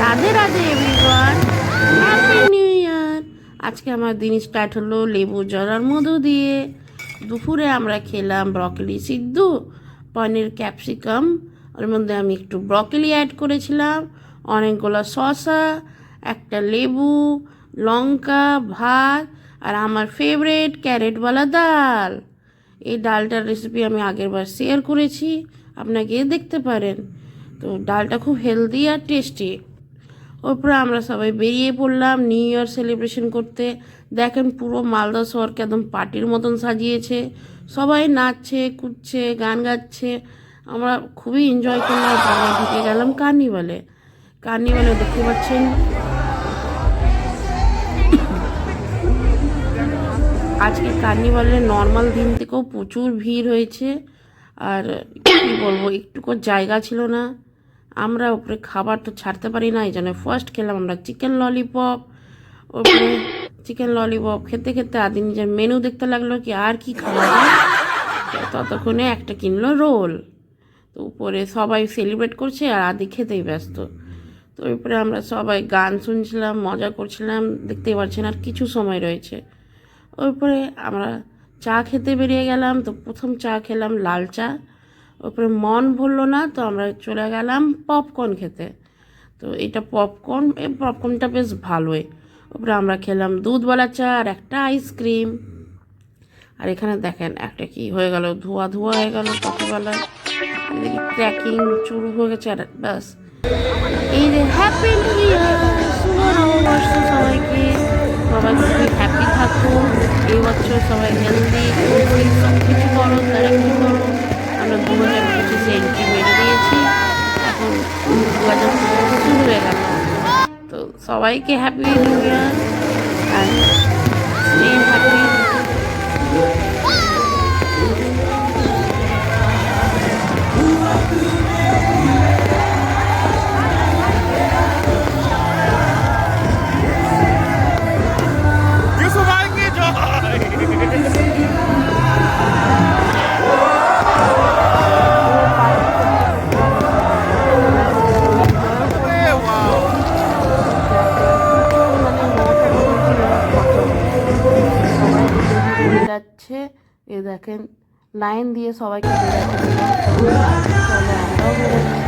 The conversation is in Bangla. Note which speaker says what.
Speaker 1: Radhe Radhe everyone, happy new year. আজকে আমার দিন স্টার্ট হলো লেবু জল আর মধু দিয়ে। দুপুরে আমরা খেলাম ব্রকলি সিদ্ধ, পনির ক্যাপসিকাম, ওর মধ্যে আমি একটু ব্রকলি অ্যাড করেছিলাম, অনেকগুলো শসা, একটা লেবু, লঙ্কা, ভাত আর আমার ফেভারিট ক্যারেটওয়ালা ডাল। এই ডালটার রেসিপি আমি আগেরবার শেয়ার করেছি, আপনাকে দেখতে পারেন। তো ডালটা খুব হেলদি আর টেস্টি। ওরপরে আমরা সবাই বেরিয়ে পড়লাম নিউ ইয়ার সেলিব্রেশন করতে। দেখেন পুরো মালদা শহরকে একদম পার্টির মতন সাজিয়েছে, সবাই নাচছে কুদছে গান গাচ্ছে। আমরা খুবই এনজয় করলাম। আমরা ঢুকে গেলাম কার্নিভালে। কার্নিভালে দেখতে পাচ্ছেন আজকে কার্নিভালের নর্মাল দিন থেকেও প্রচুর ভিড় হয়েছে। আর কী বলবো, একটুকু জায়গা ছিল না। আমরা উপরে খাবার তো ছাড়তে পারি না, এই জন্য ফার্স্ট খেলাম আমরা চিকেন ললিপপ। ওপরে চিকেন ললিপপ খেতে খেতে আদি নিজের মেনু দেখতে লাগলো কি আর কি খাওয়া যায়। ততক্ষণে একটা কিনলো রোল। তো উপরে সবাই সেলিব্রেট করছে আর আদি খেতেই ব্যস্ত। তো এরপরে আমরা সবাই গান শুনছিলাম, মজা করছিলাম, দেখতেই পাচ্ছেন আর কিছু সময় রয়েছে। ওরপরে আমরা চা খেতে বেরিয়ে গেলাম। তো প্রথম চা খেলাম লাল চা, ওপরে মন ভরলো না, তো আমরা চলে গেলাম পপকর্ন খেতে। তো এটা পপকর্ন, এই পপকর্নটা বেশ ভালোই। ওপরে আমরা খেলাম দুধওয়ালা চা আর একটা আইসক্রিম। আর এখানে দেখেন একটা কি হয়ে গেল, ধোয়া ধোয়া হয়ে গেল কফিওয়ালার, এদিকে ক্র্যাকিং শুরু হয়ে গেছে। আর ব্যাস, এই যে হ্যাপি নিউ ইয়ার, শুভ নববর্ষ সবাইকে। সবাই খুবই হ্যাপি থাকুন এই বছর, সবাই হেলদি সব কিছু করো, তারাকি করো। আমরা 2025 এন্ট্রি মেরে দিয়েছি, এখন 2025 শুরু হয়ে গেল। তো সবাইকে happy new year and stay happy.
Speaker 2: Yusuf Enjoy!
Speaker 1: যাচ্ছে, এ দেখেন লাইন দিয়ে সবাইকে বেরোতে দিল। চলো আমরাও বেরোচ্ছি।